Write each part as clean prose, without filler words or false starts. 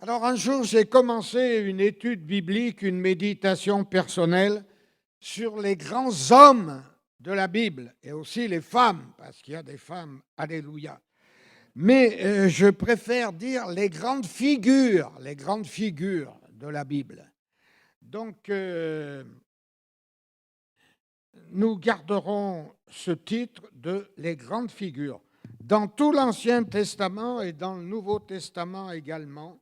Alors un jour, j'ai commencé une étude biblique, une méditation personnelle sur les grands hommes de la Bible et aussi les femmes, parce qu'il y a des femmes, alléluia. Mais je préfère dire les grandes figures de la Bible. Donc, nous garderons ce titre de les grandes figures. Dans tout l'Ancien Testament et dans le Nouveau Testament également,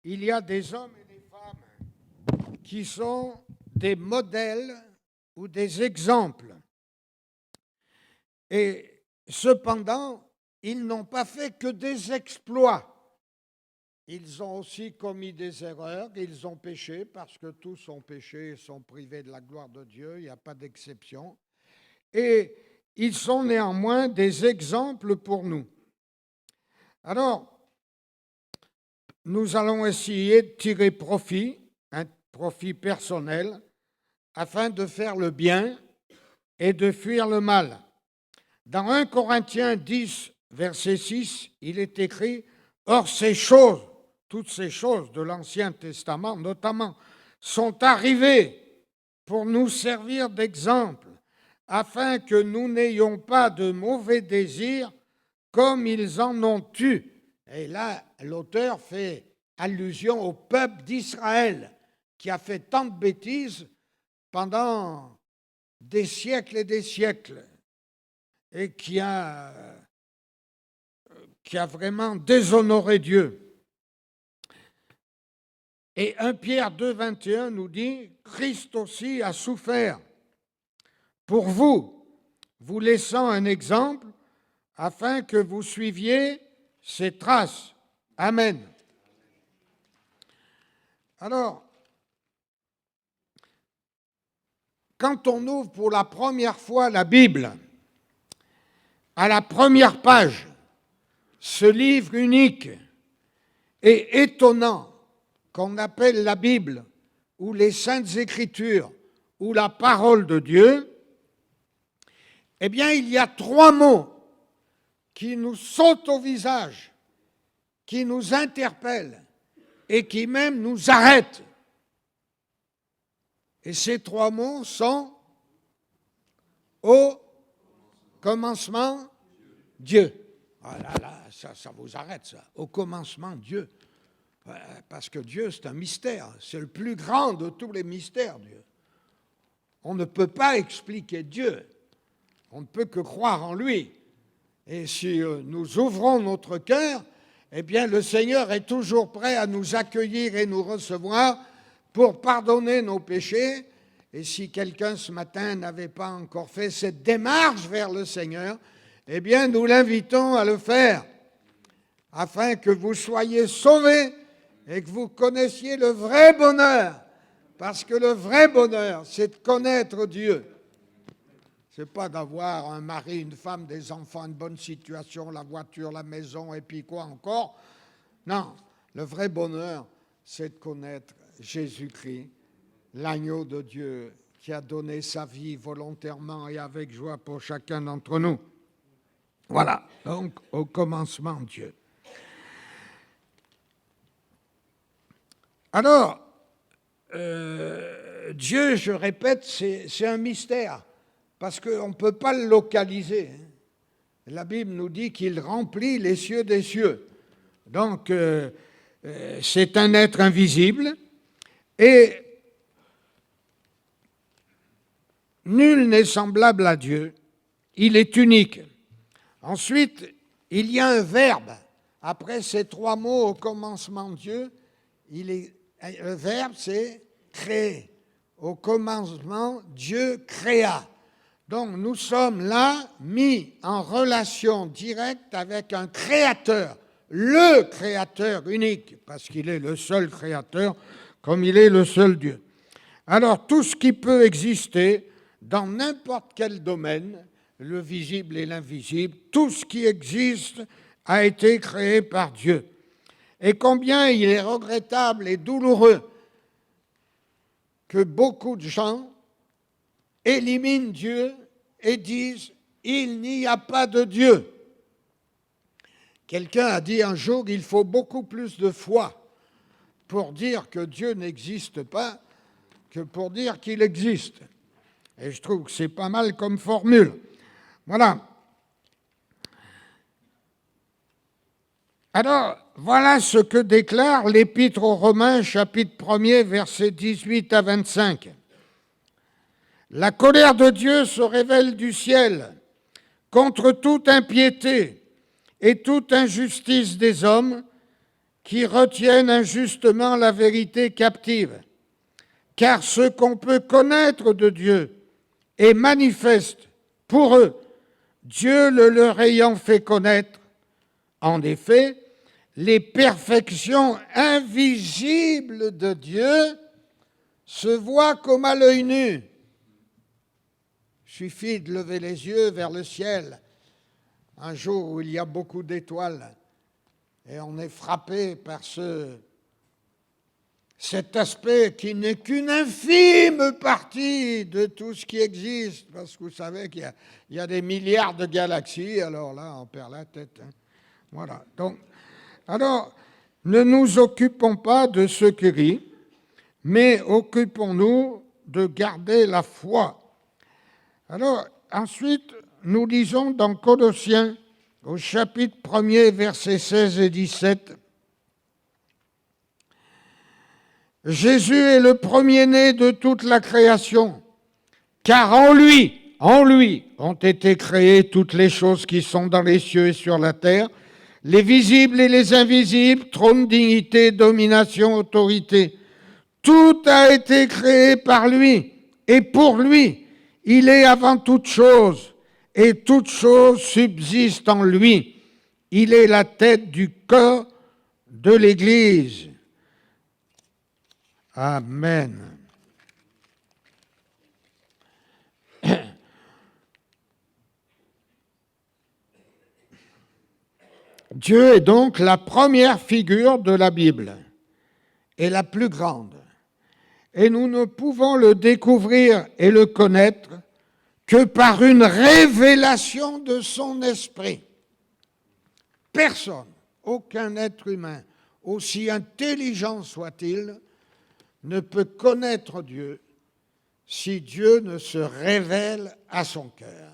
il y a des hommes et des femmes qui sont des modèles ou des exemples. Et cependant, ils n'ont pas fait que des exploits. Ils ont aussi commis des erreurs, ils ont péché parce que tous ont péché et sont privés de la gloire de Dieu, il n'y a pas d'exception. Et ils sont néanmoins des exemples pour nous. Alors, nous allons essayer de tirer profit, un profit personnel, afin de faire le bien et de fuir le mal. Dans 1 Corinthiens 10, verset 6, il est écrit « Or ces choses, toutes ces choses de l'Ancien Testament notamment, sont arrivées pour nous servir d'exemple, afin que nous n'ayons pas de mauvais désirs comme ils en ont eu. » Et là, l'auteur fait allusion au peuple d'Israël qui a fait tant de bêtises pendant des siècles et des siècles et qui a vraiment déshonoré Dieu. Et 1 Pierre 2, 21 nous dit « Christ aussi a souffert pour vous, vous laissant un exemple, afin que vous suiviez ses traces. » Amen. Alors, quand on ouvre pour la première fois la Bible, à la première page, ce livre unique et étonnant qu'on appelle la Bible, ou les Saintes Écritures, ou la parole de Dieu, eh bien, il y a 3 mots qui nous sautent au visage, qui nous interpellent et qui même nous arrêtent. Et ces 3 mots sont au commencement, Dieu. Ah là là, ça vous arrête ça. Au commencement, Dieu. Parce que Dieu, c'est un mystère. C'est le plus grand de tous les mystères, Dieu. On ne peut pas expliquer Dieu. On ne peut que croire en lui. Et si nous ouvrons notre cœur, eh bien, le Seigneur est toujours prêt à nous accueillir et nous recevoir pour pardonner nos péchés. Et si quelqu'un ce matin n'avait pas encore fait cette démarche vers le Seigneur, eh bien, nous l'invitons à le faire, afin que vous soyez sauvés et que vous connaissiez le vrai bonheur. Parce que le vrai bonheur, c'est de connaître Dieu. Ce n'est pas d'avoir un mari, une femme, des enfants, une bonne situation, la voiture, la maison, et puis quoi encore. Non, le vrai bonheur, c'est de connaître Jésus-Christ, l'agneau de Dieu qui a donné sa vie volontairement et avec joie pour chacun d'entre nous. Voilà, donc au commencement Dieu. Alors, Dieu, je répète, c'est un mystère, parce qu'on ne peut pas le localiser. La Bible nous dit qu'il remplit les cieux des cieux. Donc, c'est un être invisible, et nul n'est semblable à Dieu. Il est unique. Ensuite, il y a un verbe. Après ces 3 mots au commencement Dieu, le verbe c'est créer. Au commencement, Dieu créa. Donc nous sommes là mis en relation directe avec un créateur, le créateur unique, parce qu'il est le seul créateur, comme il est le seul Dieu. Alors tout ce qui peut exister dans n'importe quel domaine, le visible et l'invisible, tout ce qui existe a été créé par Dieu. Et combien il est regrettable et douloureux que beaucoup de gens éliminent Dieu et disent « il n'y a pas de Dieu ». Quelqu'un a dit un jour qu'il faut beaucoup plus de foi pour dire que Dieu n'existe pas que pour dire qu'il existe. Et je trouve que c'est pas mal comme formule. Voilà. Alors, voilà ce que déclare l'Épître aux Romains, chapitre 1er, versets 18 à 25. La colère de Dieu se révèle du ciel contre toute impiété et toute injustice des hommes qui retiennent injustement la vérité captive. Car ce qu'on peut connaître de Dieu est manifeste pour eux, Dieu le leur ayant fait connaître. En effet, les perfections invisibles de Dieu se voient comme à l'œil nu. Il suffit de lever les yeux vers le ciel un jour où il y a beaucoup d'étoiles et on est frappé par cet aspect qui n'est qu'une infime partie de tout ce qui existe, parce que vous savez qu'il y a des milliards de galaxies, alors là, on perd la tête. Hein. Voilà. Donc, alors, ne nous occupons pas de ce qui rit, mais occupons-nous de garder la foi. Alors, ensuite, nous lisons dans Colossiens, au chapitre 1er, versets 16 et 17, Jésus est le premier-né de toute la création, car en lui ont été créées toutes les choses qui sont dans les cieux et sur la terre, les visibles et les invisibles, trône, dignité, domination, autorité. Tout a été créé par lui et pour lui. Il est avant toute chose et toute chose subsiste en lui. Il est la tête du corps de l'Église. Amen. Dieu est donc la première figure de la Bible et la plus grande. Et nous ne pouvons le découvrir et le connaître que par une révélation de son esprit. Personne, aucun être humain, aussi intelligent soit-il, ne peut connaître Dieu si Dieu ne se révèle à son cœur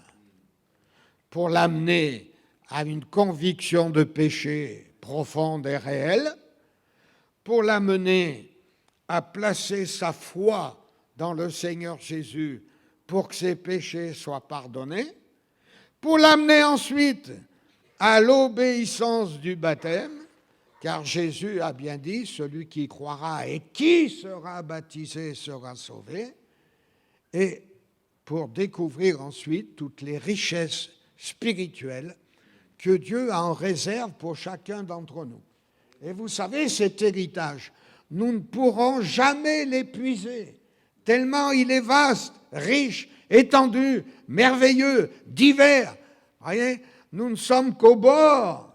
pour l'amener à une conviction de péché profonde et réelle, pour l'amener à placer sa foi dans le Seigneur Jésus pour que ses péchés soient pardonnés, pour l'amener ensuite à l'obéissance du baptême, car Jésus a bien dit, celui qui croira et qui sera baptisé sera sauvé, et pour découvrir ensuite toutes les richesses spirituelles que Dieu a en réserve pour chacun d'entre nous. Et vous savez, cet héritage, nous ne pourrons jamais l'épuiser, tellement il est vaste, riche, étendu, merveilleux, divers. Voyez, nous ne sommes qu'au bord.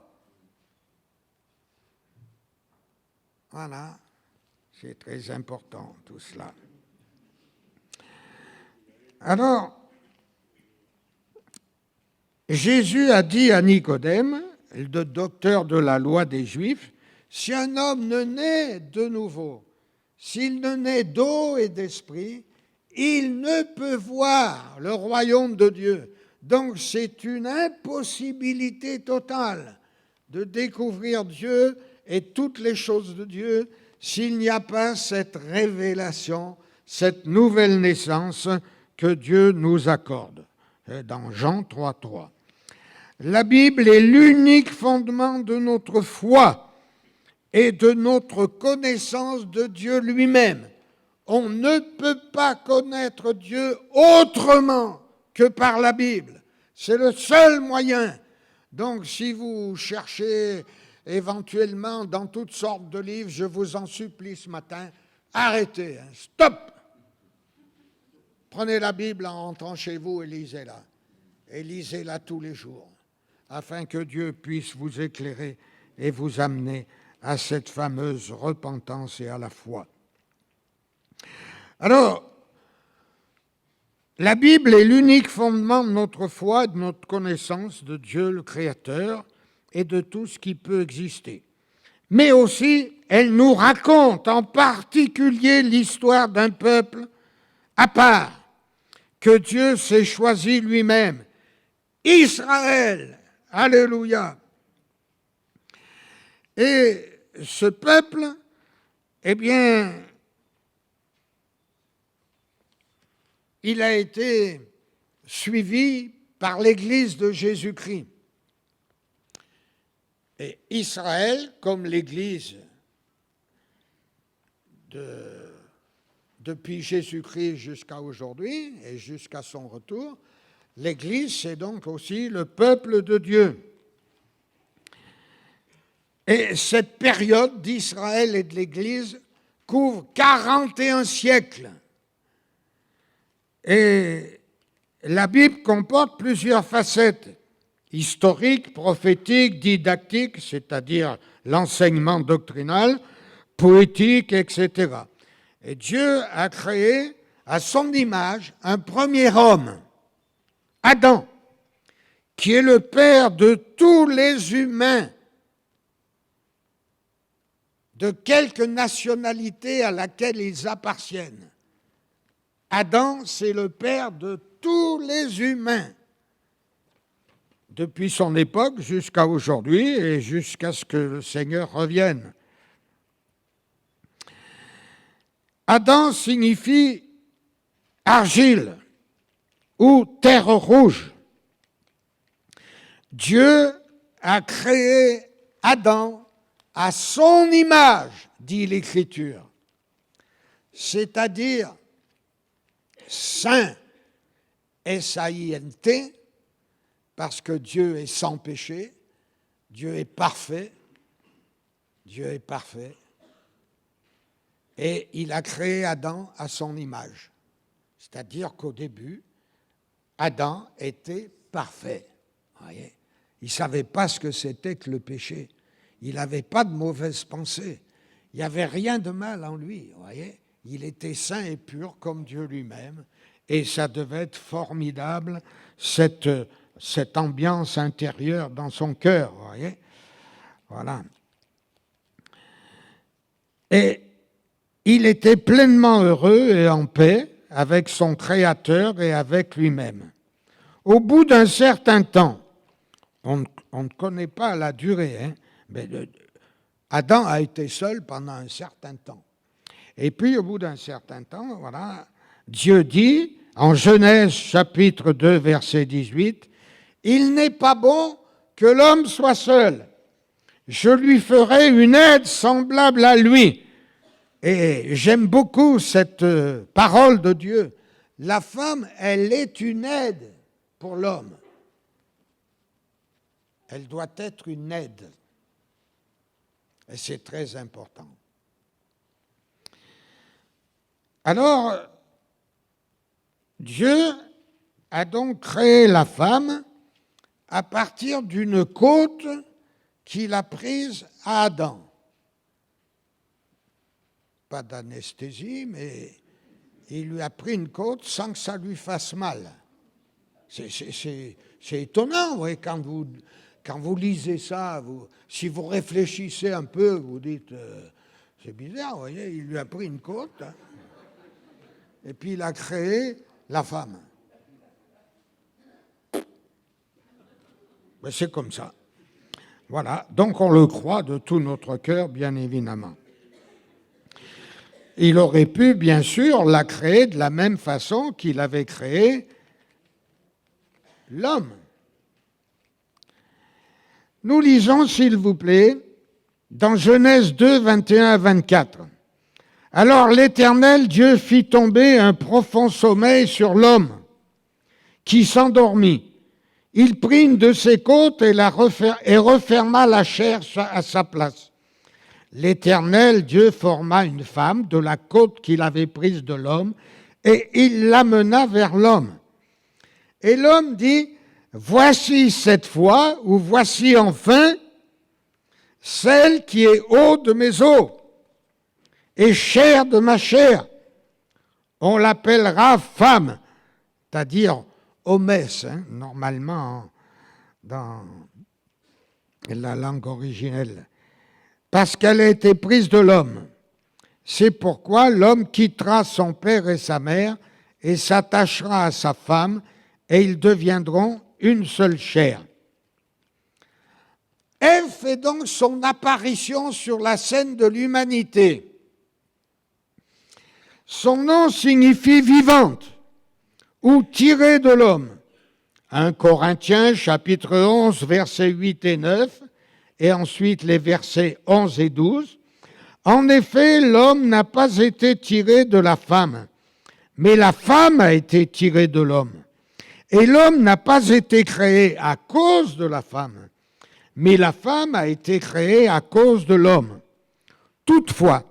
Voilà, c'est très important tout cela. Alors, Jésus a dit à Nicodème, le docteur de la loi des Juifs, si un homme ne naît de nouveau, s'il ne naît d'eau et d'esprit, il ne peut voir le royaume de Dieu. Donc c'est une impossibilité totale de découvrir Dieu et toutes les choses de Dieu s'il n'y a pas cette révélation, cette nouvelle naissance que Dieu nous accorde. Dans Jean 3,3. La Bible est l'unique fondement de notre foi et de notre connaissance de Dieu lui-même. On ne peut pas connaître Dieu autrement que par la Bible. C'est le seul moyen. Donc si vous cherchez éventuellement dans toutes sortes de livres, je vous en supplie ce matin, arrêtez, stop. Prenez la Bible en rentrant chez vous et lisez-la. Et lisez-la tous les jours, afin que Dieu puisse vous éclairer et vous amener à cette fameuse repentance et à la foi. Alors, la Bible est l'unique fondement de notre foi, de notre connaissance de Dieu le Créateur et de tout ce qui peut exister. Mais aussi, elle nous raconte en particulier l'histoire d'un peuple à part que Dieu s'est choisi lui-même, Israël. Alléluia. Et ce peuple, eh bien, il a été suivi par l'Église de Jésus-Christ. Et Israël, comme l'Église depuis Jésus-Christ jusqu'à aujourd'hui et jusqu'à son retour, l'Église, c'est donc aussi le peuple de Dieu. Et cette période d'Israël et de l'Église couvre 41 siècles. Et la Bible comporte plusieurs facettes, historiques, prophétiques, didactiques, c'est-à-dire l'enseignement doctrinal, poétique, etc. Et Dieu a créé à son image un premier homme, Adam, qui est le père de tous les humains, de quelque nationalité à laquelle ils appartiennent. Adam, c'est le père de tous les humains, depuis son époque jusqu'à aujourd'hui et jusqu'à ce que le Seigneur revienne. Adam signifie argile ou terre rouge. Dieu a créé Adam à son image, dit l'Écriture, c'est-à-dire saint, S-A-I-N-T, parce que Dieu est sans péché, Dieu est parfait, et il a créé Adam à son image. C'est-à-dire qu'au début, Adam était parfait. Voyez, il ne savait pas ce que c'était que le péché. Il n'avait pas de mauvaises pensées. Il n'y avait rien de mal en lui. Voyez, il était saint et pur comme Dieu lui-même. Et ça devait être formidable, cette ambiance intérieure dans son cœur. Voyez, voilà. Et il était pleinement heureux et en paix avec son Créateur et avec lui-même. Au bout d'un certain temps, on ne connaît pas la durée, mais Adam a été seul pendant un certain temps. Et puis, au bout d'un certain temps, voilà, Dieu dit, en Genèse chapitre 2, verset 18, « Il n'est pas bon que l'homme soit seul. Je lui ferai une aide semblable à lui. » Et j'aime beaucoup cette parole de Dieu. La femme, elle est une aide pour l'homme. Elle doit être une aide. Et c'est très important. Alors, Dieu a donc créé la femme à partir d'une côte qu'il a prise à Adam. Pas d'anesthésie, mais il lui a pris une côte sans que ça lui fasse mal. C'est étonnant, oui, quand vous lisez ça, si vous réfléchissez un peu, vous dites, c'est bizarre, vous voyez, il lui a pris une côte, hein, et puis il a créé la femme. Mais c'est comme ça. Voilà, donc on le croit de tout notre cœur, bien évidemment. Il aurait pu, bien sûr, la créer de la même façon qu'il avait créé l'homme. Nous lisons, s'il vous plaît, dans Genèse 2, 21 à 24. « Alors l'Éternel Dieu fit tomber un profond sommeil sur l'homme, qui s'endormit. Il prit une de ses côtes et referma la chair à sa place. L'Éternel Dieu forma une femme de la côte qu'il avait prise de l'homme, et il l'amena vers l'homme. Et l'homme dit, « Voici cette fois, ou voici enfin, celle qui est eau de mes eaux, et chair de ma chair. On l'appellera femme, c'est-à-dire homès, normalement dans la langue originelle. parce qu'elle a été prise de l'homme. C'est pourquoi l'homme quittera son père et sa mère et s'attachera à sa femme, et ils deviendront une seule chair. Ève fait donc son apparition sur la scène de l'humanité. Son nom signifie vivante ou tirée de l'homme. 1 Corinthiens chapitre 11 versets 8 et 9 et ensuite les versets 11 et 12. En effet, l'homme n'a pas été tiré de la femme, mais la femme a été tirée de l'homme. Et l'homme n'a pas été créé à cause de la femme, mais la femme a été créée à cause de l'homme. Toutefois,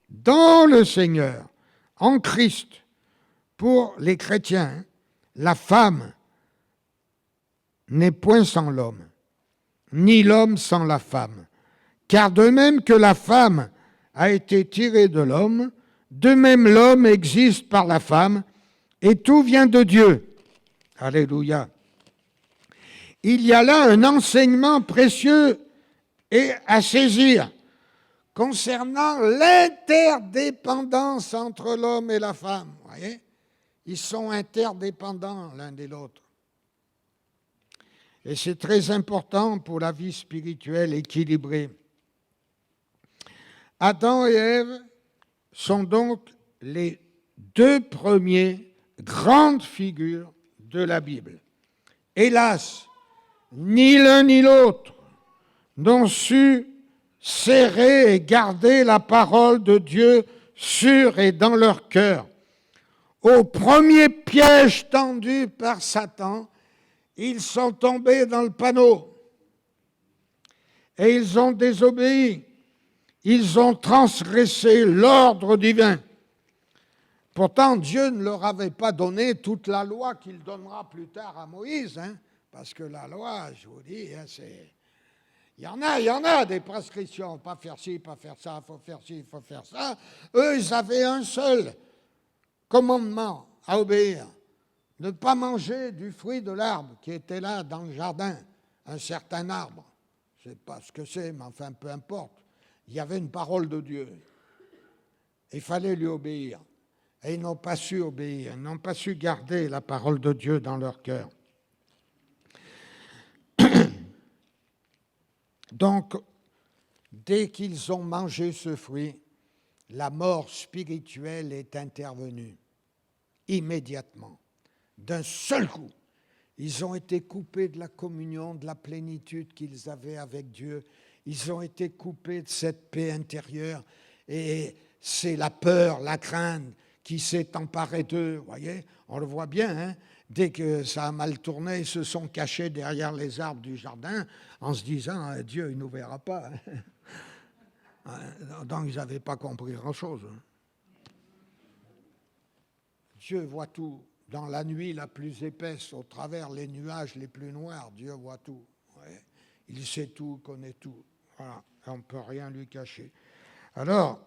dans le Seigneur, en Christ, pour les chrétiens, la femme n'est point sans l'homme, ni l'homme sans la femme. Car de même que la femme a été tirée de l'homme, de même l'homme existe par la femme, et tout vient de Dieu. Alléluia. Il y a là un enseignement précieux et à saisir concernant l'interdépendance entre l'homme et la femme. Vous voyez ? Ils sont interdépendants l'un de l'autre. Et c'est très important pour la vie spirituelle équilibrée. Adam et Ève sont donc les deux premiers grandes figures de la Bible. Hélas, ni l'un ni l'autre n'ont su serrer et garder la parole de Dieu sûre et dans leur cœur. Au premier piège tendu par Satan, ils sont tombés dans le panneau et ils ont désobéi. Ils ont transgressé l'ordre divin. Pourtant, Dieu ne leur avait pas donné toute la loi qu'il donnera plus tard à Moïse, hein, parce que la loi, je vous dis, hein, c'est... Il y en a des prescriptions, pas faire ci, pas faire ça, il faut faire ci, il faut faire ça. Eux, ils avaient un seul commandement à obéir, ne pas manger du fruit de l'arbre qui était là dans le jardin, un certain arbre. Je ne sais pas ce que c'est, mais enfin, peu importe. Il y avait une parole de Dieu. Il fallait lui obéir. Et ils n'ont pas su obéir, ils n'ont pas su garder la parole de Dieu dans leur cœur. Donc, dès qu'ils ont mangé ce fruit, la mort spirituelle est intervenue, immédiatement, d'un seul coup. Ils ont été coupés de la communion, de la plénitude qu'ils avaient avec Dieu. Ils ont été coupés de cette paix intérieure. Et c'est la peur, la crainte qui s'est emparée d'eux. Vous voyez, on le voit bien, hein? Dès que ça a mal tourné, ils se sont cachés derrière les arbres du jardin en se disant « Dieu, il ne nous verra pas. » Donc, ils n'avaient pas compris grand-chose. Dieu voit tout. Dans la nuit la plus épaisse, au travers les nuages les plus noirs, Dieu voit tout. Ouais. Il sait tout, connaît tout. Voilà. On ne peut rien lui cacher. Alors,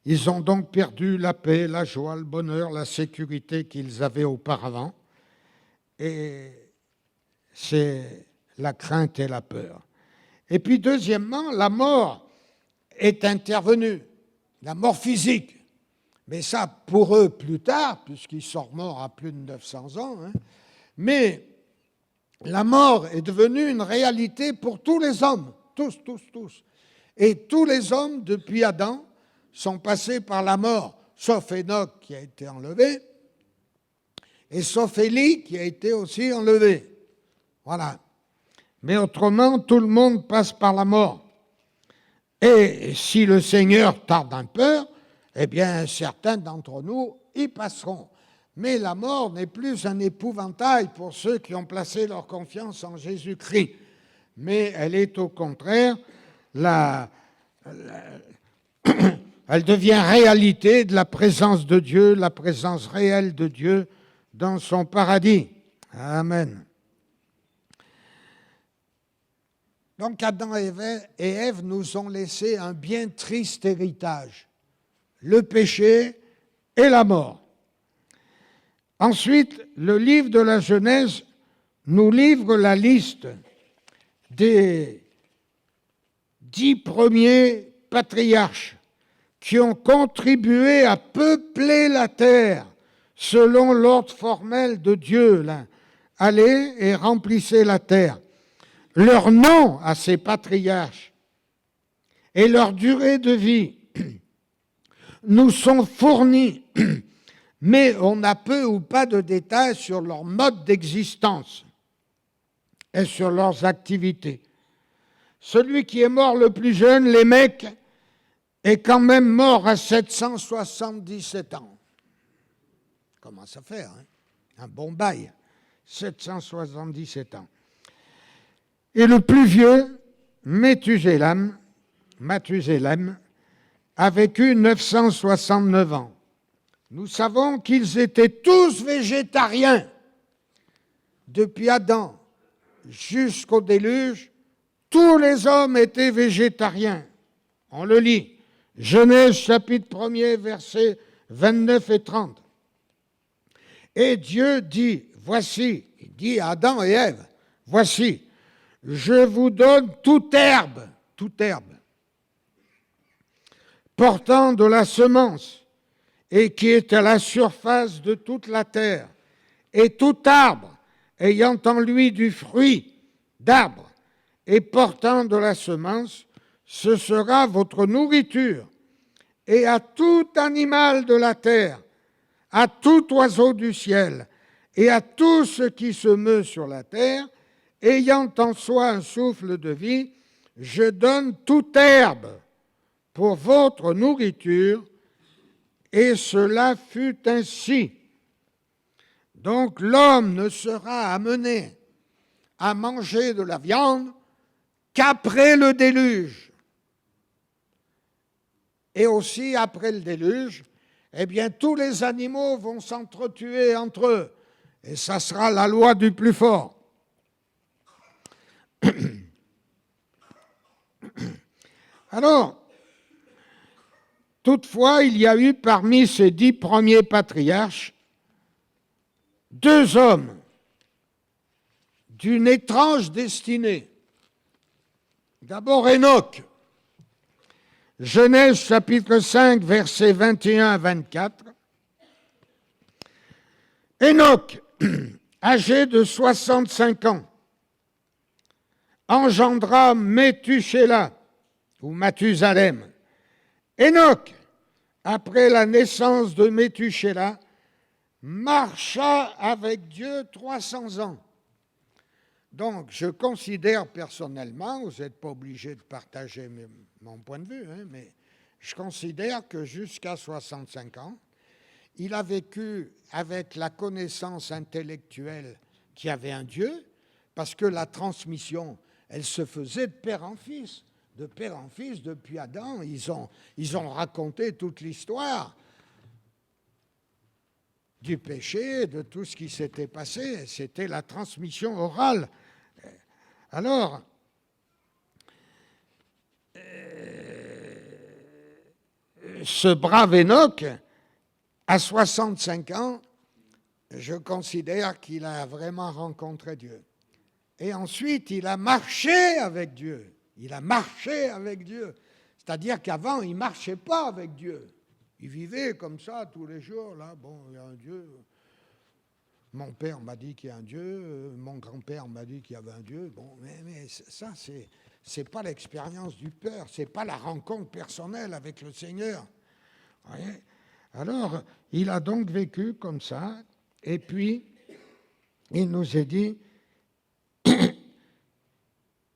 ils ont donc perdu la paix, la joie, le bonheur, la sécurité qu'ils avaient auparavant. Et c'est la crainte et la peur. Et puis, deuxièmement, la mort est intervenue, la mort physique. Mais ça, pour eux, plus tard, puisqu'ils sont morts à plus de 900 ans. Hein. Mais la mort est devenue une réalité pour tous les hommes, tous. Et tous les hommes, depuis Adam, sont passés par la mort, sauf Enoch qui a été enlevé, et sauf Élie qui a été aussi enlevé. Voilà. Mais autrement, tout le monde passe par la mort. Et si le Seigneur tarde un peu, eh bien, certains d'entre nous y passeront. Mais la mort n'est plus un épouvantail pour ceux qui ont placé leur confiance en Jésus-Christ. Mais elle est au contraire, elle devient réalité de la présence de Dieu, la présence réelle de Dieu dans son paradis. Amen. Donc Adam et Ève nous ont laissé un bien triste héritage. Le péché et la mort. Ensuite, le livre de la Genèse nous livre la liste des 10 premiers patriarches qui ont contribué à peupler la terre selon l'ordre formel de Dieu. Là. Allez et remplissez la terre. Leur nom à ces patriarches et leur durée de vie nous sont fournis, mais on a peu ou pas de détails sur leur mode d'existence et sur leurs activités. Celui qui est mort le plus jeune, Lémec, est quand même mort à 777 ans. Commence à faire, hein? Un bon bail, 777 ans. Et le plus vieux, Mathusalem, a vécu 969 ans. Nous savons qu'ils étaient tous végétariens. Depuis Adam jusqu'au déluge, tous les hommes étaient végétariens. On le lit. Genèse chapitre 1er, versets 29 et 30. Et Dieu dit, voici, il dit à Adam et Ève, voici, je vous donne toute herbe, portant de la semence, et qui est à la surface de toute la terre, et tout arbre ayant en lui du fruit d'arbre, et portant de la semence, ce sera votre nourriture, et à tout animal de la terre, à tout oiseau du ciel, et à tout ce qui se meut sur la terre, ayant en soi un souffle de vie, je donne toute herbe pour votre nourriture, et cela fut ainsi. Donc l'homme ne sera amené à manger de la viande qu'après le déluge. Et aussi après le déluge, eh bien tous les animaux vont s'entretuer entre eux. Et ça sera la loi du plus fort. Alors, toutefois, il y a eu parmi ces 10 premiers patriarches 2 hommes d'une étrange destinée. D'abord Enoch, Genèse chapitre 5, versets 21 à 24. Enoch, âgé de 65 ans, engendra Méthusélah, ou Mathusalem. Enoch, après la naissance de Méthusélah, marcha avec Dieu 300 ans. Donc, je considère personnellement, vous n'êtes pas obligé de partager mon point de vue, hein, mais je considère que jusqu'à 65 ans, il a vécu avec la connaissance intellectuelle qu'il y avait un Dieu, parce que la transmission, elle se faisait de père en fils. De père en fils, depuis Adam, ils ont raconté toute l'histoire du péché, de tout ce qui s'était passé. C'était la transmission orale. Alors, ce brave Enoch, à 65 ans, je considère qu'il a vraiment rencontré Dieu. Et ensuite, il a marché avec Dieu. Il a marché avec Dieu. C'est-à-dire qu'avant, il ne marchait pas avec Dieu. Il vivait comme ça tous les jours. Là, bon, il y a un Dieu. Mon père m'a dit qu'il y a un Dieu. Mon grand-père m'a dit qu'il y avait un Dieu. Bon, mais ça, c'est pas l'expérience du père. C'est pas la rencontre personnelle avec le Seigneur. Vous voyez ? Alors, il a donc vécu comme ça. Et puis, il nous est dit...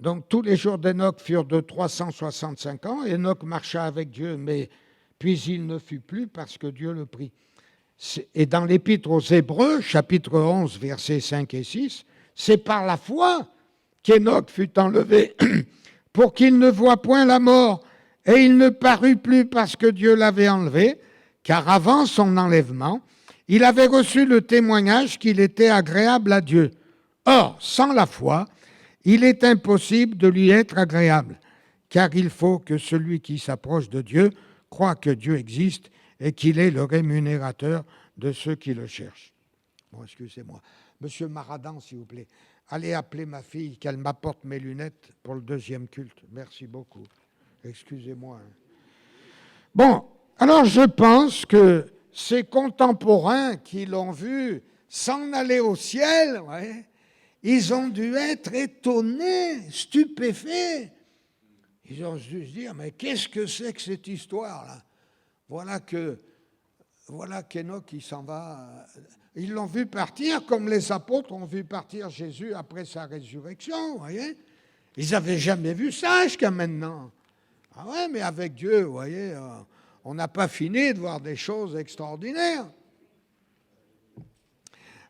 Donc tous les jours d'Enoch furent de 365 ans. Enoch marcha avec Dieu, mais puis il ne fut plus parce que Dieu le prit. Et dans l'Épître aux Hébreux, chapitre 11, versets 5 et 6, c'est par la foi qu'Enoch fut enlevé pour qu'il ne voie point la mort. Et il ne parut plus parce que Dieu l'avait enlevé, car avant son enlèvement, il avait reçu le témoignage qu'il était agréable à Dieu. Or, sans la foi, il est impossible de lui être agréable, car il faut que celui qui s'approche de Dieu croit que Dieu existe et qu'il est le rémunérateur de ceux qui le cherchent. Bon, excusez-moi. Monsieur Maradan, s'il vous plaît, allez appeler ma fille, qu'elle m'apporte mes lunettes pour le deuxième culte. Merci beaucoup. Excusez-moi. Bon, alors je pense que ces contemporains qui l'ont vu s'en aller au ciel, ouais, ils ont dû être étonnés, stupéfaits. Ils ont dû se dire, mais qu'est-ce que c'est que cette histoire-là? Voilà qu'Enoch, il s'en va. Ils l'ont vu partir comme les apôtres ont vu partir Jésus après sa résurrection, vous voyez. Ils n'avaient jamais vu ça jusqu'à maintenant. Ah ouais, mais avec Dieu, vous voyez, on n'a pas fini de voir des choses extraordinaires.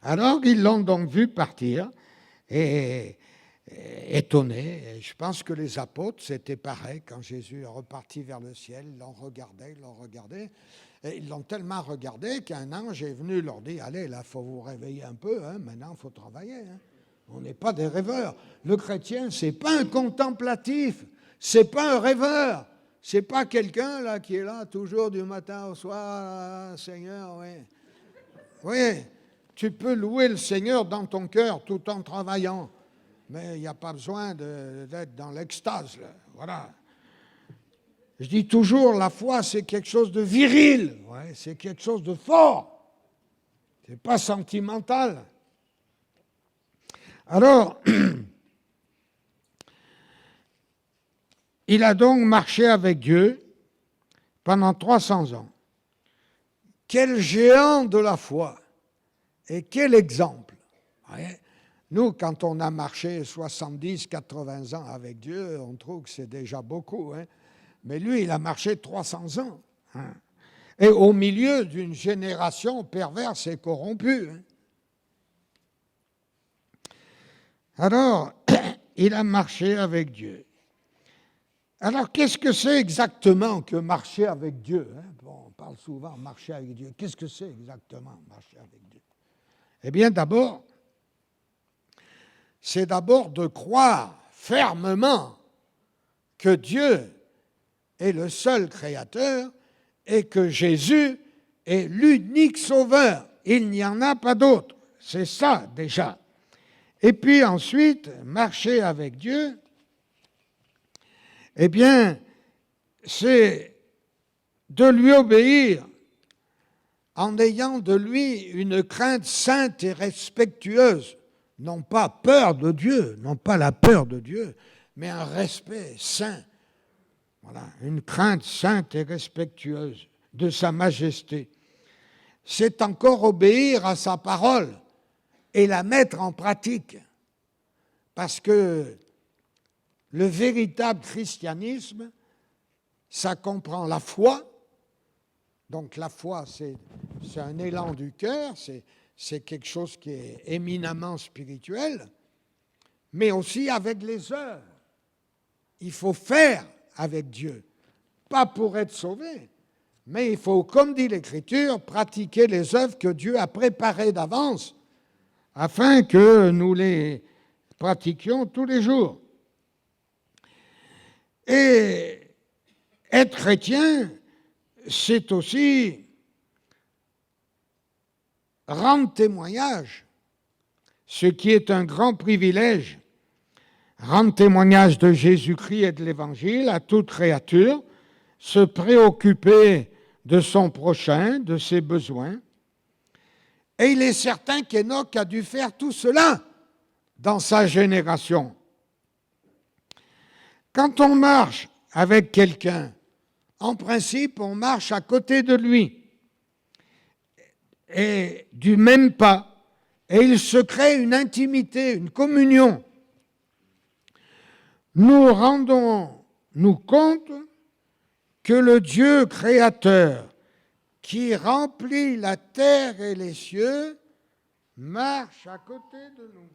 Alors, ils l'ont donc vu partir, et étonnés. Et je pense que les apôtres, c'était pareil, quand Jésus est reparti vers le ciel, ils l'ont regardé, et ils l'ont tellement regardé qu'un ange est venu leur dire, allez, là, il faut vous réveiller un peu, hein, maintenant, il faut travailler. Hein. On n'est pas des rêveurs. Le chrétien, ce n'est pas un contemplatif, ce n'est pas un rêveur, ce n'est pas quelqu'un là qui est là toujours du matin au soir, Seigneur, oui. Oui, tu peux louer le Seigneur dans ton cœur tout en travaillant, mais il n'y a pas besoin d'être dans l'extase, là. Voilà. Je dis toujours, la foi, c'est quelque chose de viril, ouais, c'est quelque chose de fort, c'est pas sentimental. Alors, il a donc marché avec Dieu pendant 300 ans. Quel géant de la foi et quel exemple. Ouais. Nous, quand on a marché 70, 80 ans avec Dieu, on trouve que c'est déjà beaucoup. Hein. Mais lui, il a marché 300 ans. Hein. Et au milieu d'une génération perverse et corrompue. Hein. Alors, il a marché avec Dieu. Alors, qu'est-ce que c'est exactement que marcher avec Dieu, hein? Bon, on parle souvent de marcher avec Dieu. Qu'est-ce que c'est exactement marcher avec Dieu? Eh bien, d'abord, c'est d'abord de croire fermement que Dieu est le seul créateur et que Jésus est l'unique sauveur. Il n'y en a pas d'autre. C'est ça déjà. Et puis ensuite, marcher avec Dieu, eh bien, c'est de lui obéir en ayant de lui une crainte sainte et respectueuse. Non pas peur de Dieu, non pas la peur de Dieu, mais un respect saint. Voilà, une crainte sainte et respectueuse de sa majesté. C'est encore obéir à sa parole et la mettre en pratique. Parce que le véritable christianisme, ça comprend la foi. Donc la foi, c'est un élan du cœur, c'est quelque chose qui est éminemment spirituel, mais aussi avec les œuvres. Il faut faire avec Dieu, pas pour être sauvé, mais il faut, comme dit l'Écriture, pratiquer les œuvres que Dieu a préparées d'avance, afin que nous les pratiquions tous les jours. Et être chrétien, c'est aussi rendre témoignage, ce qui est un grand privilège, rendre témoignage de Jésus-Christ et de l'Évangile à toute créature, se préoccuper de son prochain, de ses besoins. Et il est certain qu'Enoch a dû faire tout cela dans sa génération. Quand on marche avec quelqu'un, en principe, on marche à côté de lui, et du même pas, et il se crée une intimité, une communion. Nous rendons-nous compte que le Dieu créateur qui remplit la terre et les cieux marche à côté de nous.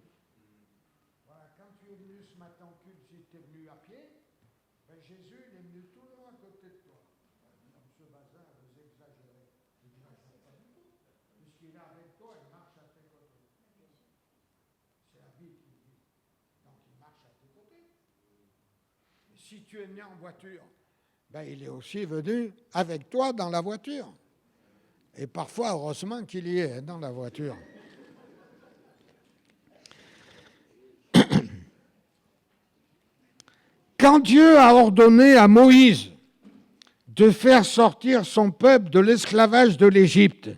Voilà, quand tu es venu ce matin au culte, si tu es venu à pied, ben Jésus il est venu tout le long à côté de toi. M. Bazin, vous exagérez. Il n'exagère pas du tout. Puisqu'il est avec toi, il marche à tes côtés. C'est la Bible qui dit. Donc il marche à tes côtés. Si tu es venu en voiture, ben, il est aussi venu avec toi dans la voiture. Et parfois, heureusement qu'il y est dans la voiture. Quand Dieu a ordonné à Moïse de faire sortir son peuple de l'esclavage de l'Égypte,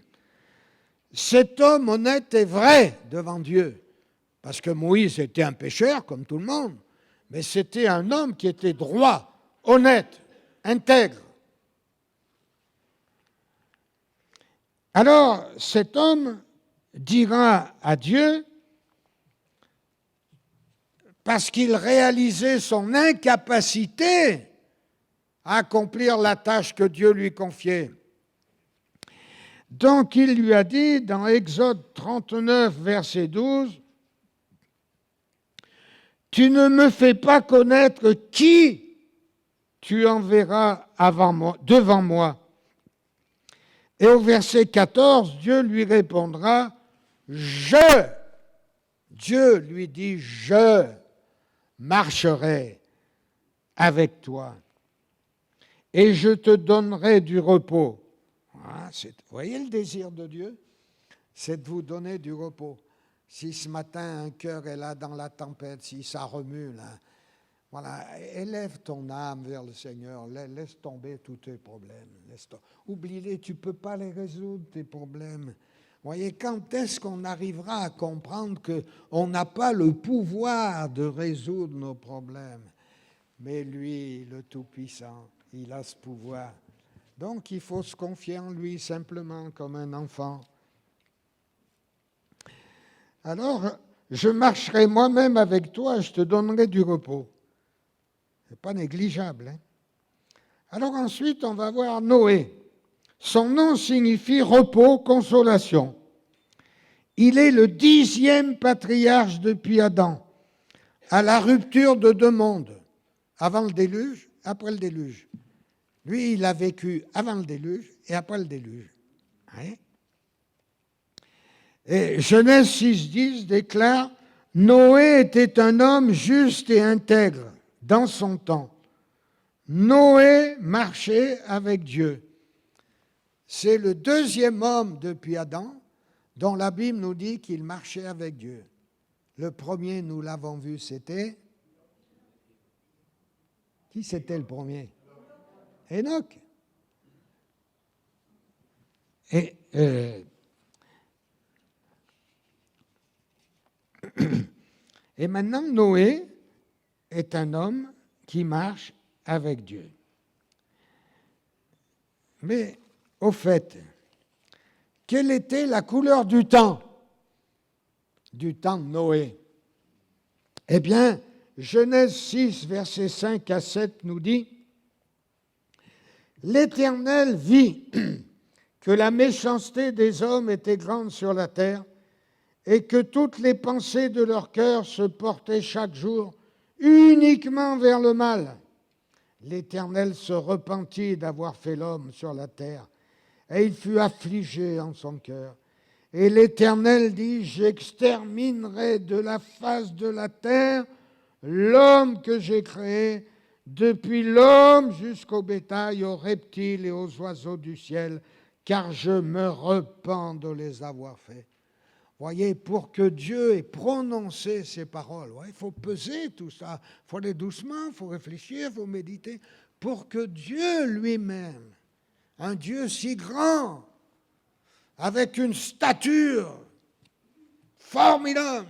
cet homme honnête et vrai devant Dieu, parce que Moïse était un pécheur comme tout le monde, mais c'était un homme qui était droit, honnête, intègre. Alors cet homme dira à Dieu, parce qu'il réalisait son incapacité à accomplir la tâche que Dieu lui confiait. Donc il lui a dit dans Exode 39, verset 12, « Tu ne me fais pas connaître qui tu enverras devant moi. » Et au verset 14, Dieu lui répondra, « Je » Dieu lui dit, « Je marcherai avec toi et je te donnerai du repos. » Vous voyez le désir de Dieu? C'est de vous donner du repos. Si ce matin un cœur est là dans la tempête, si ça remue, là, voilà, élève ton âme vers le Seigneur, laisse tomber tous tes problèmes. Oublie-les, tu ne peux pas les résoudre, tes problèmes. Vous voyez, quand est-ce qu'on arrivera à comprendre qu'on n'a pas le pouvoir de résoudre nos problèmes? Mais lui, le Tout-Puissant, il a ce pouvoir. Donc, il faut se confier en lui simplement comme un enfant. Alors, je marcherai moi-même avec toi, je te donnerai du repos. Ce n'est pas négligeable. Hein? Alors ensuite, on va voir Noé. Son nom signifie repos, consolation. Il est le 10e patriarche depuis Adam, à la rupture de deux mondes, avant le déluge, après le déluge. Lui, il a vécu avant le déluge et après le déluge. Hein? Et Genèse 6,10 déclare « Noé était un homme juste et intègre dans son temps. Noé marchait avec Dieu. » C'est le 2e homme depuis Adam dont la Bible nous dit qu'il marchait avec Dieu. Le premier, nous l'avons vu, c'était... Qui c'était le premier? Enoch. Et maintenant, Noé est un homme qui marche avec Dieu. Mais, au fait, quelle était la couleur du temps de Noé? Eh bien, Genèse 6, versets 5 à 7 nous dit « L'Éternel vit que la méchanceté des hommes était grande sur la terre et que toutes les pensées de leur cœur se portaient chaque jour uniquement vers le mal. L'Éternel se repentit d'avoir fait l'homme sur la terre, et il fut affligé en son cœur. Et l'Éternel dit, j'exterminerai de la face de la terre l'homme que j'ai créé, depuis l'homme jusqu'au bétail, aux reptiles et aux oiseaux du ciel, car je me repens de les avoir faits. » Voyez, pour que Dieu ait prononcé ces paroles, il faut peser tout ça, il faut aller doucement, il faut réfléchir, il faut méditer, pour que Dieu lui-même, un Dieu si grand, avec une stature formidable,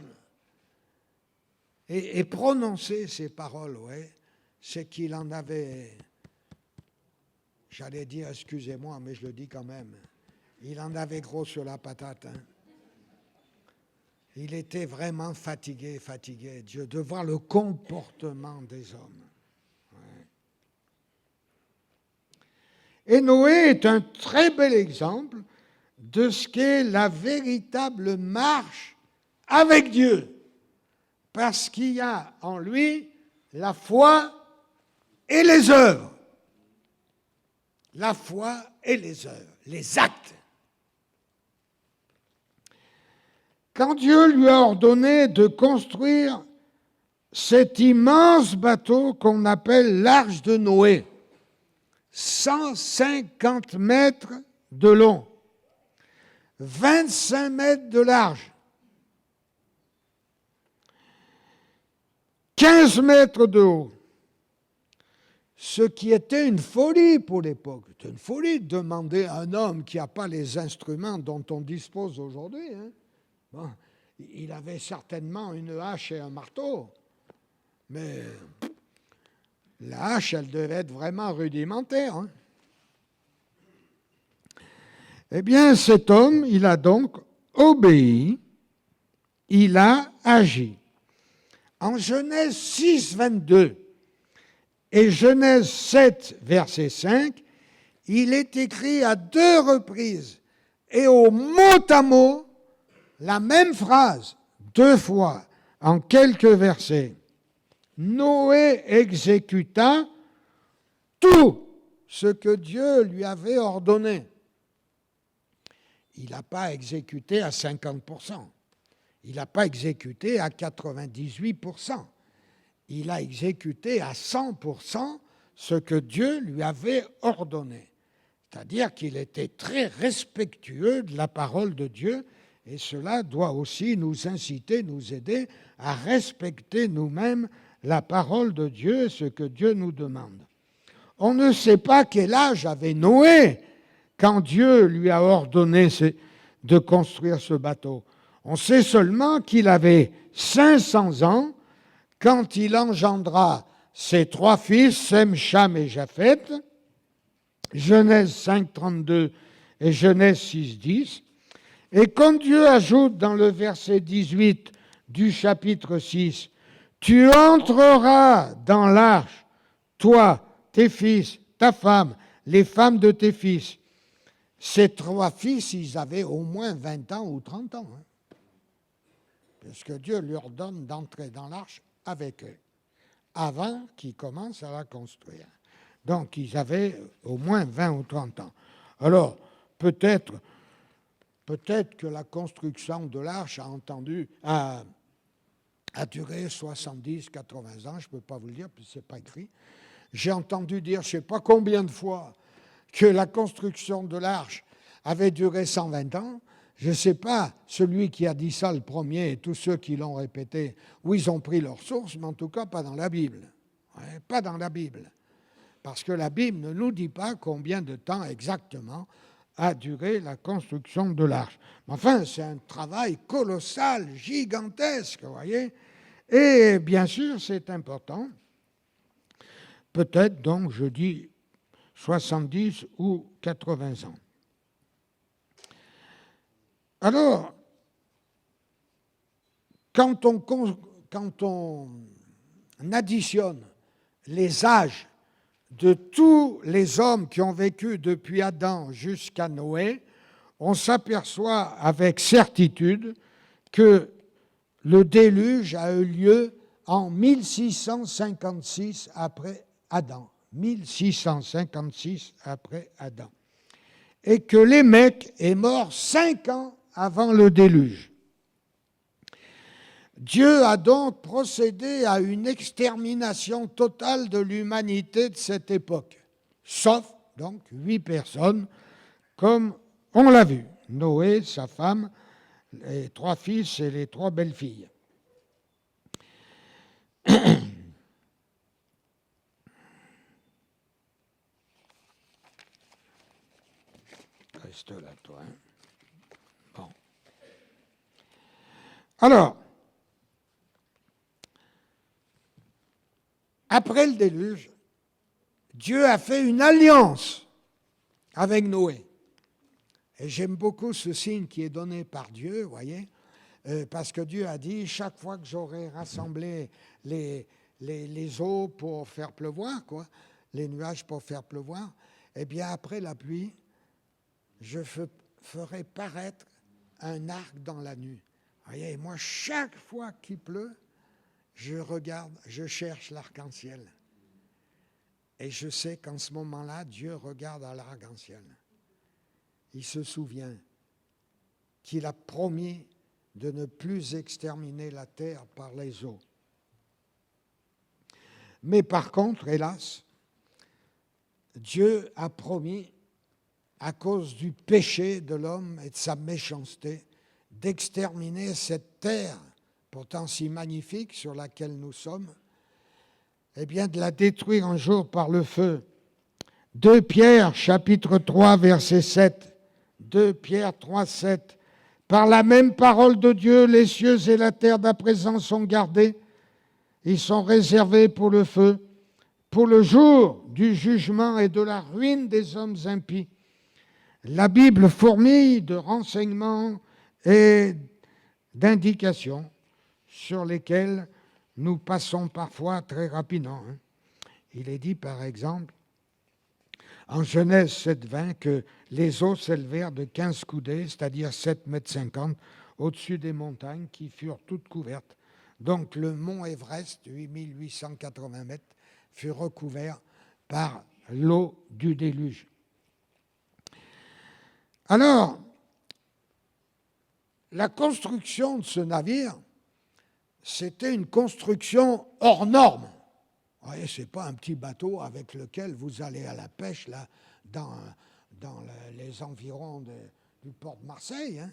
ait prononcé ces paroles, c'est qu'il en avait, j'allais dire, excusez-moi, mais je le dis quand même, il en avait gros sur la patate, hein. Il était vraiment fatigué, Dieu, de voir le comportement des hommes. Ouais. Et Noé est un très bel exemple de ce qu'est la véritable marche avec Dieu, parce qu'il y a en lui la foi et les œuvres. La foi et les œuvres, les actes. Quand Dieu lui a ordonné de construire cet immense bateau qu'on appelle l'Arche de Noé, 150 mètres de long, 25 mètres de large, 15 mètres de haut, ce qui était une folie pour l'époque. C'est une folie de demander à un homme qui n'a pas les instruments dont on dispose aujourd'hui. Hein. Bon, il avait certainement une hache et un marteau, mais la hache, elle devait être vraiment rudimentaire. Hein. Eh bien, cet homme, il a donc obéi, il a agi. En Genèse 6, 22 et Genèse 7, verset 5, il est écrit à 2 reprises et au mot à mot la même phrase, 2 fois, en quelques versets. Noé exécuta tout ce que Dieu lui avait ordonné. Il n'a pas exécuté à 50%. Il n'a pas exécuté à 98%. Il a exécuté à 100% ce que Dieu lui avait ordonné. C'est-à-dire qu'il était très respectueux de la parole de Dieu, et cela doit aussi nous inciter, nous aider à respecter nous-mêmes la parole de Dieu et ce que Dieu nous demande. On ne sait pas quel âge avait Noé quand Dieu lui a ordonné de construire ce bateau. On sait seulement qu'il avait 500 ans quand il engendra ses 3 fils, Sem, Cham et Japheth, Genèse 5, 32 et Genèse 6, 10. Et quand Dieu ajoute dans le verset 18 du chapitre 6, « Tu entreras dans l'arche, toi, tes fils, ta femme, les femmes de tes fils. » Ces 3 fils, ils avaient au moins 20 ans ou 30 ans. Hein, parce que Dieu leur donne d'entrer dans l'arche avec eux, avant qu'ils commencent à la construire. Donc, ils avaient au moins 20 ou 30 ans. Alors, peut-être que la construction de l'arche a duré 70, 80 ans, je ne peux pas vous le dire, puisque ce n'est pas écrit. J'ai entendu dire, je ne sais pas combien de fois, que la construction de l'arche avait duré 120 ans. Je ne sais pas, celui qui a dit ça le premier et tous ceux qui l'ont répété, où ils ont pris leur source, mais en tout cas pas dans la Bible. Ouais, pas dans la Bible. Parce que la Bible ne nous dit pas combien de temps exactement a duré la construction de l'arche. Enfin, c'est un travail colossal, gigantesque, vous voyez. Et bien sûr, c'est important. Peut-être donc, je dis, 70 ou 80 ans. Alors, quand on additionne les âges de tous les hommes qui ont vécu depuis Adam jusqu'à Noé, on s'aperçoit avec certitude que le déluge a eu lieu en 1656 après Adam. 1656 après Adam. Et que Lémec est mort 5 ans avant le déluge. Dieu a donc procédé à une extermination totale de l'humanité de cette époque, sauf donc 8 personnes, comme on l'a vu, Noé, sa femme, les 3 fils et les 3 belles-filles. Reste là, toi. Hein. Bon. Alors, après le déluge, Dieu a fait une alliance avec Noé. Et j'aime beaucoup ce signe qui est donné par Dieu, vous voyez, parce que Dieu a dit, chaque fois que j'aurai rassemblé les eaux pour faire pleuvoir, quoi, les nuages pour faire pleuvoir, eh bien après la pluie, je ferai paraître un arc dans la nuit. Vous voyez, moi, chaque fois qu'il pleut, je regarde, je cherche l'arc-en-ciel. Et je sais qu'en ce moment-là, Dieu regarde à l'arc-en-ciel. Il se souvient qu'il a promis de ne plus exterminer la terre par les eaux. Mais par contre, hélas, Dieu a promis, à cause du péché de l'homme et de sa méchanceté, d'exterminer cette terre, pourtant si magnifique, sur laquelle nous sommes, eh bien, de la détruire un jour par le feu. 2 Pierre, chapitre 3, verset 7. 2 Pierre 3, 7. Par la même parole de Dieu, les cieux et la terre d'à présent sont gardés. Ils sont réservés pour le feu, pour le jour du jugement et de la ruine des hommes impies. La Bible fourmille de renseignements et d'indications sur lesquels nous passons parfois très rapidement. Il est dit, par exemple, en Genèse 7,20, que les eaux s'élevèrent de 15 coudées, c'est-à-dire 7,50 m, au-dessus des montagnes qui furent toutes couvertes. Donc le mont Everest, 8880 mètres, fut recouvert par l'eau du déluge. Alors, la construction de ce navire, c'était une construction hors norme. Vous voyez, ce n'est pas un petit bateau avec lequel vous allez à la pêche là, dans les environs du port de Marseille.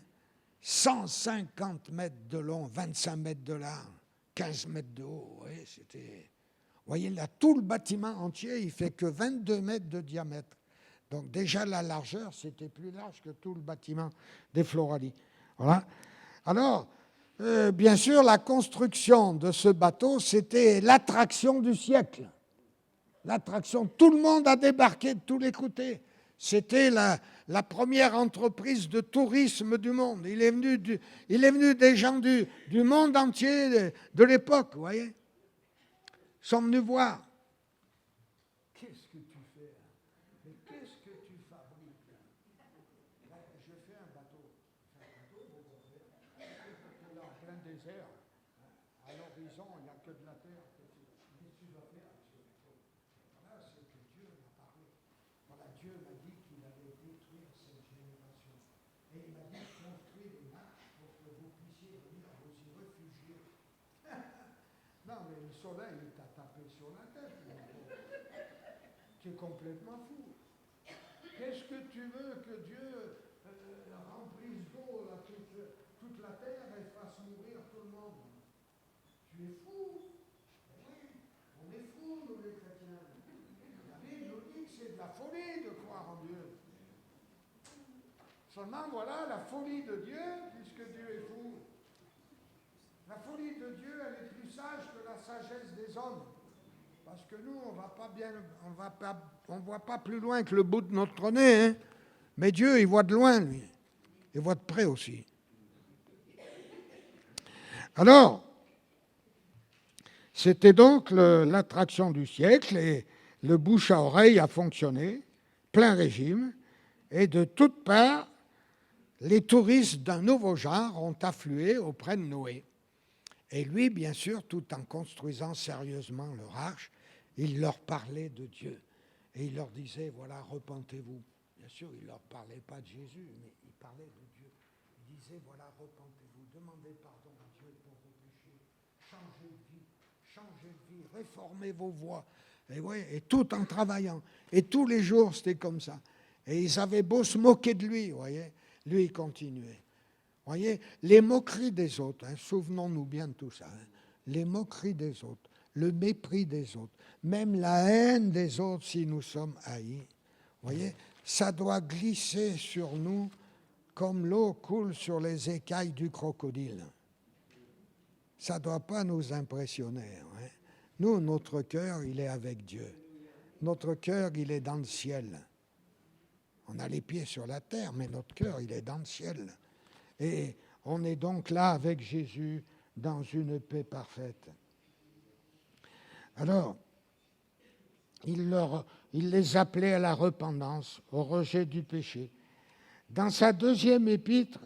150 mètres de long, 25 mètres de large, 15 mètres de haut. Vous voyez, vous voyez là, tout le bâtiment entier, il ne fait que 22 mètres de diamètre. Donc déjà la largeur, c'était plus large que tout le bâtiment des Floralis. Voilà. Alors, bien sûr, la construction de ce bateau, c'était l'attraction du siècle. L'attraction, tout le monde a débarqué de tous les côtés. C'était la première entreprise de tourisme du monde. Il est venu des gens du monde entier de l'époque, vous voyez. Ils sont venus voir. Qu'est-ce que tu fais? Mais qu'est-ce que tu fabriques? Je fais un bateau. Là, en plein désert, à l'horizon, il n'y a que de la terre. Qu'est-ce que tu vas faire avec ce bateau? Voilà, c'est que Dieu m'a parlé. Voilà, Dieu m'a dit qu'il allait détruire cette génération. Et il m'a dit de construire des marches pour que vous puissiez venir vous y réfugier. Non, mais le soleil, il t'a tapé sur la tête. Tu es complètement fou. Qu'est-ce que tu veux que Dieu remplisse d'eau toute la terre et fasse mourir tout le monde? Tu es fou. Oui, on est fous, nous les chrétiens. La Bible nous dit que c'est de la folie de croire en Dieu. Seulement, voilà la folie de Dieu, puisque Dieu est fou. La folie de Dieu, elle est plus sage que la sagesse des hommes. Parce que nous, on ne voit pas plus loin que le bout de notre nez. Hein. Mais Dieu, il voit de loin, lui. Il voit de près aussi. Alors, c'était donc l'attraction du siècle et le bouche à oreille a fonctionné, plein régime. Et de toutes parts, les touristes d'un nouveau genre ont afflué auprès de Noé. Et lui, bien sûr, tout en construisant sérieusement leur arche, il leur parlait de Dieu. Et il leur disait, voilà, repentez-vous. Bien sûr, il ne leur parlait pas de Jésus, mais il parlait de Dieu. Il disait, voilà, repentez-vous, demandez pardon à Dieu pour vos péchés, changez de vie, réformez vos voies. Et, ouais, et tout en travaillant. Et tous les jours, c'était comme ça. Et ils avaient beau se moquer de lui, vous voyez, lui, il continuait. Vous voyez, les moqueries des autres, souvenons-nous bien de tout ça, les moqueries des autres, le mépris des autres, même la haine des autres si nous sommes haïs. Vous voyez, ça doit glisser sur nous comme l'eau coule sur les écailles du crocodile. Ça ne doit pas nous impressionner. Nous, notre cœur, il est avec Dieu. Notre cœur, il est dans le ciel. On a les pieds sur la terre, mais notre cœur, il est dans le ciel. Et on est donc là avec Jésus dans une paix parfaite. Alors, il les appelait à la repentance, au rejet du péché. Dans sa deuxième épître,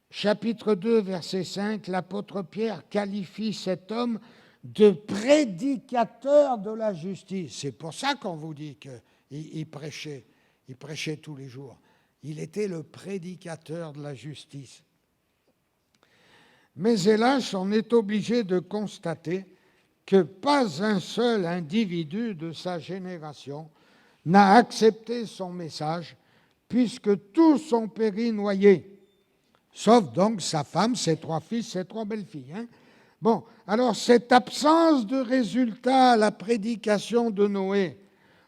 chapitre 2, verset 5, l'apôtre Pierre qualifie cet homme de prédicateur de la justice. C'est pour ça qu'on vous dit qu'il prêchait tous les jours. Il était le prédicateur de la justice. Mais hélas, on est obligé de constater que pas un seul individu de sa génération n'a accepté son message, puisque tous ont péri noyés, sauf donc sa femme, ses 3 fils, ses 3 belles-filles. Bon, alors cette absence de résultat à la prédication de Noé,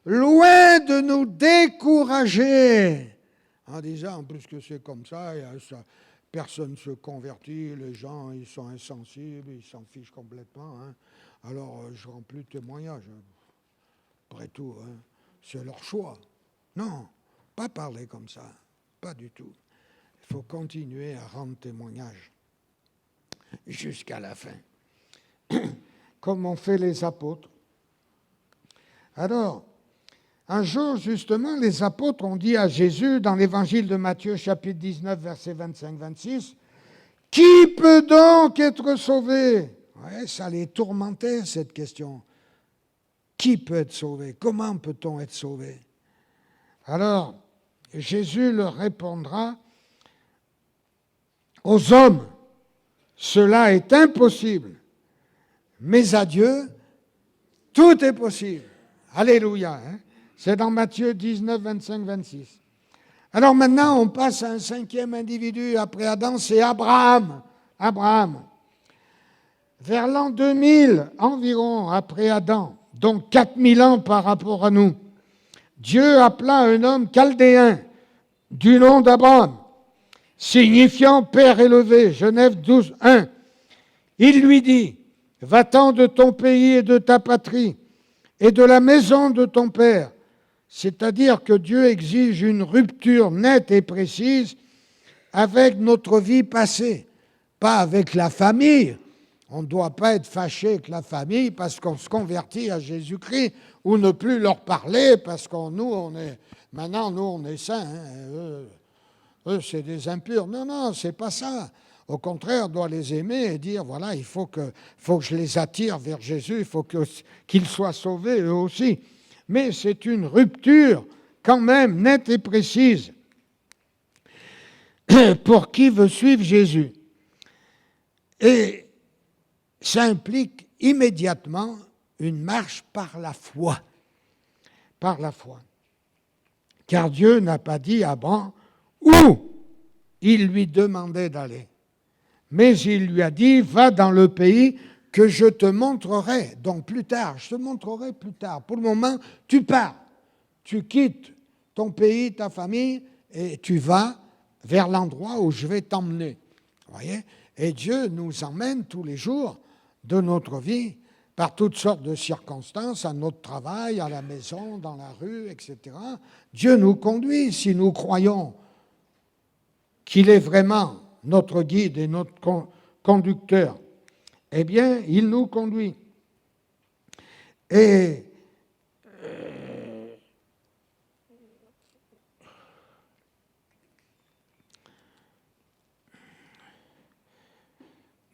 loin de nous décourager, en disant en plus que c'est comme ça, personne ne se convertit, les gens ils sont insensibles, ils s'en fichent complètement, hein. Alors je ne rends plus de témoignages. Après tout, hein, c'est leur choix. Non, pas parler comme ça, pas du tout. Il faut continuer à rendre témoignage jusqu'à la fin, comme ont fait les apôtres. Alors, un jour, justement, les apôtres ont dit à Jésus, dans l'évangile de Matthieu, chapitre 19, versets 25-26, « Qui peut donc être sauvé ?» Ouais, ça les tourmentait, cette question. Qui peut être sauvé? Comment peut-on être sauvé? Alors, Jésus leur répondra, « Aux hommes, cela est impossible, mais à Dieu, tout est possible. » Alléluia. Hein? C'est dans Matthieu 19, 25, 26. Alors maintenant, on passe à un cinquième individu après Adam, c'est Abraham. Abraham. Vers l'an 2000 environ après Adam, donc 4000 ans par rapport à nous, Dieu appela un homme chaldéen du nom d'Abraham, signifiant Père élevé, Genèse 12, 1. Il lui dit, « Va-t'en de ton pays et de ta patrie et de la maison de ton père. » C'est-à-dire que Dieu exige une rupture nette et précise avec notre vie passée, pas avec la famille. On ne doit pas être fâché avec la famille parce qu'on se convertit à Jésus-Christ ou ne plus leur parler parce que maintenant, on est saints. Hein, eux, c'est des impurs. Non, c'est pas ça. Au contraire, on doit les aimer et dire, voilà, il faut que je les attire vers Jésus, il faut qu'ils soient sauvés eux aussi. Mais c'est une rupture quand même nette et précise pour qui veut suivre Jésus. Et ça implique immédiatement une marche par la foi. Par la foi. Car Dieu n'a pas dit à Abraham où il lui demandait d'aller. Mais il lui a dit, va dans le pays que je te montrerai. Donc plus tard, je te montrerai plus tard. Pour le moment, tu pars. Tu quittes ton pays, ta famille, et tu vas vers l'endroit où je vais t'emmener. Vous voyez ? Et Dieu nous emmène tous les jours de notre vie, par toutes sortes de circonstances, à notre travail, à la maison, dans la rue, etc. Dieu nous conduit si nous croyons qu'il est vraiment notre guide et notre conducteur. Eh bien, il nous conduit. Et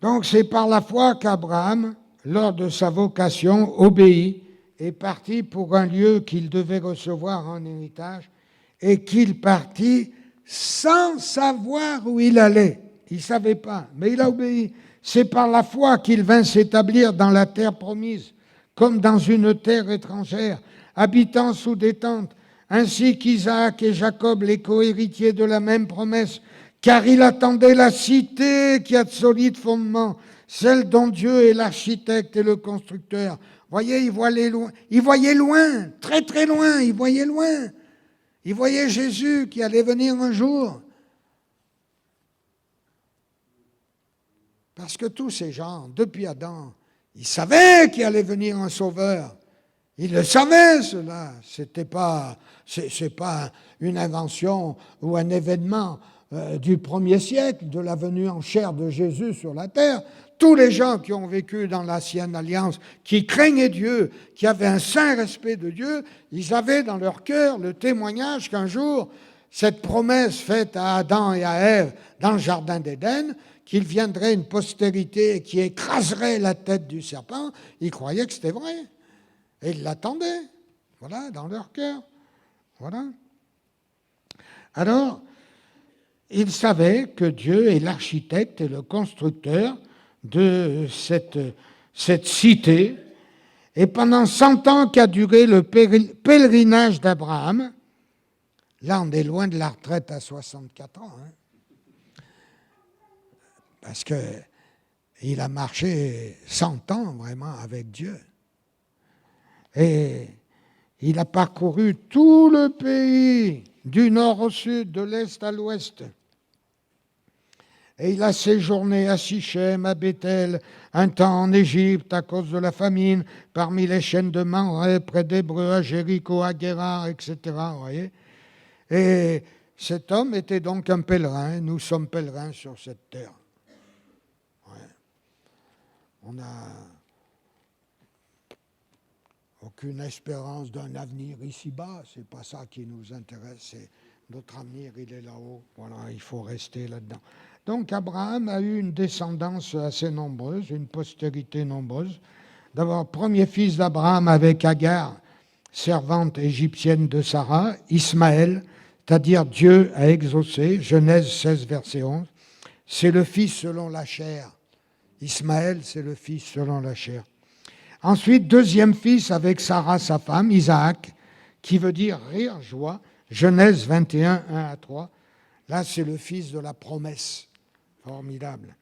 donc c'est par la foi qu'Abraham, lors de sa vocation, obéit et partit pour un lieu qu'il devait recevoir en héritage et qu'il partit sans savoir où il allait. Il ne savait pas, mais il a obéi. C'est par la foi qu'il vint s'établir dans la terre promise, comme dans une terre étrangère, habitant sous des tentes, ainsi qu'Isaac et Jacob, les cohéritiers de la même promesse, car il attendait la cité qui a de solides fondements, celle dont Dieu est l'architecte et le constructeur. Voyez, il voyait loin, très très loin, il voyait loin. Il voyait Jésus qui allait venir un jour. Parce que tous ces gens, depuis Adam, ils savaient qu'il allait venir un sauveur. Ils le savaient, cela. C'est pas une invention ou un événement du 1er siècle, de la venue en chair de Jésus sur la terre. Tous les gens qui ont vécu dans l'ancienne alliance, qui craignaient Dieu, qui avaient un saint respect de Dieu, ils avaient dans leur cœur le témoignage qu'un jour, cette promesse faite à Adam et à Ève dans le jardin d'Éden, qu'il viendrait une postérité qui écraserait la tête du serpent, ils croyaient que c'était vrai. Et ils l'attendaient, voilà, dans leur cœur. Voilà. Alors, ils savaient que Dieu est l'architecte et le constructeur de cette cité. Et pendant 100 ans qu'a duré le pèlerinage d'Abraham, là on est loin de la retraite à 64 ans, hein, parce que Il a marché 100 ans vraiment avec Dieu. Et il a parcouru tout le pays, du nord au sud, de l'est à l'ouest. Et il a séjourné à Sichem, à Bethel, un temps en Égypte à cause de la famine, parmi les chaînes de Mamré, près d'Hébreu, à Jéricho, à Guérar, etc. Vous voyez. Et cet homme était donc un pèlerin. Nous sommes pèlerins sur cette terre. Ouais. On n'a aucune espérance d'un avenir ici-bas. C'est pas ça qui nous intéresse. Notre avenir, il est là-haut. Voilà, il faut rester là-dedans. Donc Abraham a eu une descendance assez nombreuse, une postérité nombreuse. D'abord, premier fils d'Abraham avec Agar, servante égyptienne de Sarah, Ismaël, c'est-à-dire Dieu a exaucé, Genèse 16, verset 11. C'est le fils selon la chair. Ismaël, c'est le fils selon la chair. Ensuite, deuxième fils avec Sarah, sa femme, Isaac, qui veut dire rire, joie, Genèse 21, 1 à 3. Là, c'est le fils de la promesse. Formidable.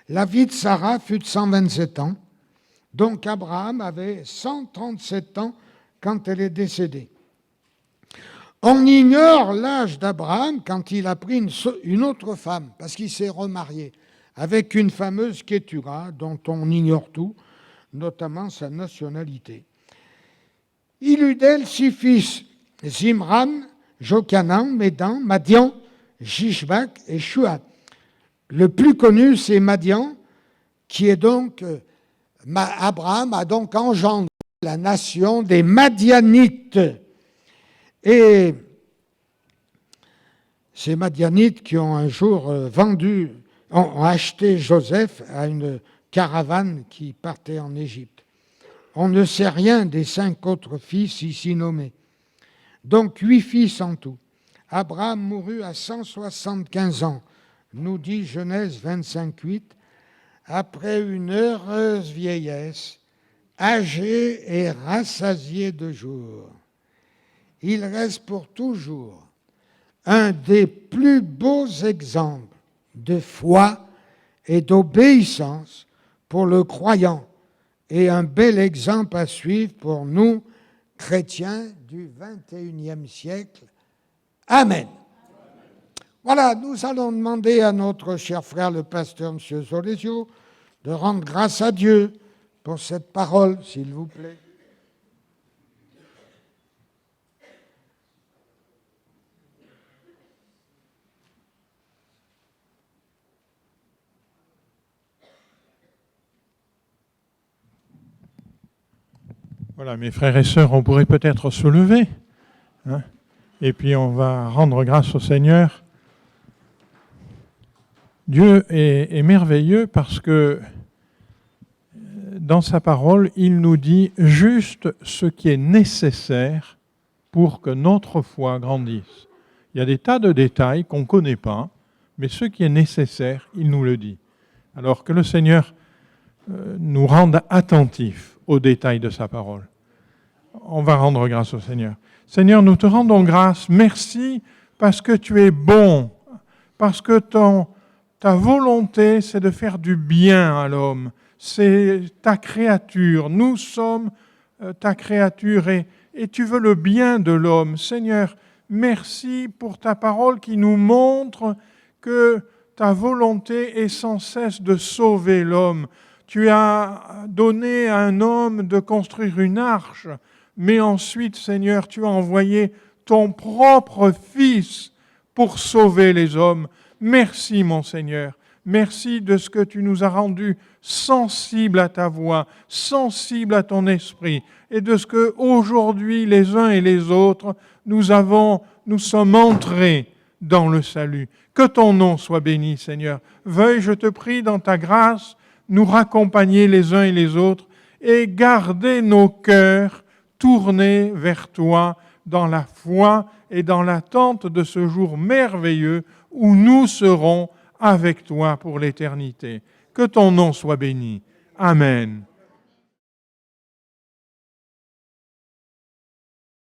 La vie de Sarah fut de 127 ans, donc Abraham avait 137 ans quand elle est décédée. On ignore l'âge d'Abraham quand il a pris une autre femme, parce qu'il s'est remarié avec une fameuse Kétura, dont on ignore tout, notamment sa nationalité. Il eut d'elle 6 fils, Zimran, Jokanan, Médan, Madian, Jishbak et Shuat. Le plus connu, c'est Madian, qui est donc... Abraham a donc engendré la nation des Madianites. Et ces Madianites qui ont un jour ont acheté Joseph à une caravane qui partait en Égypte. On ne sait rien des 5 autres fils ici nommés. Donc 8 fils en tout. Abraham mourut à 175 ans, nous dit Genèse 25, 8, après une heureuse vieillesse, âgé et rassasié de jours. Il reste pour toujours un des plus beaux exemples de foi et d'obéissance pour le croyant et un bel exemple à suivre pour nous, chrétiens du XXIe siècle. Amen. Voilà, nous allons demander à notre cher frère, le pasteur M. Zolesio, de rendre grâce à Dieu pour cette parole, s'il vous plaît. Voilà, mes frères et sœurs, on pourrait peut-être se lever, hein, et puis on va rendre grâce au Seigneur. Dieu est merveilleux parce que dans sa parole, il nous dit juste ce qui est nécessaire pour que notre foi grandisse. Il y a des tas de détails qu'on ne connaît pas, mais ce qui est nécessaire, il nous le dit. Alors que le Seigneur nous rende attentifs aux détails de sa parole. On va rendre grâce au Seigneur. Seigneur, nous te rendons grâce. Merci parce que tu es bon, parce que ta volonté, c'est de faire du bien à l'homme. C'est ta créature. Nous sommes ta créature et tu veux le bien de l'homme. Seigneur, merci pour ta parole qui nous montre que ta volonté est sans cesse de sauver l'homme. Tu as donné à un homme de construire une arche, mais ensuite, Seigneur, tu as envoyé ton propre Fils pour sauver les hommes. Merci, mon Seigneur. Merci de ce que tu nous as rendus sensibles à ta voix, sensibles à ton esprit, et de ce que aujourd'hui, les uns et les autres, nous sommes entrés dans le salut. Que ton nom soit béni, Seigneur. Veuille, je te prie, dans ta grâce, nous raccompagner les uns et les autres et garder nos cœurs tournés vers toi dans la foi et dans l'attente de ce jour merveilleux où nous serons avec toi pour l'éternité. Que ton nom soit béni. Amen.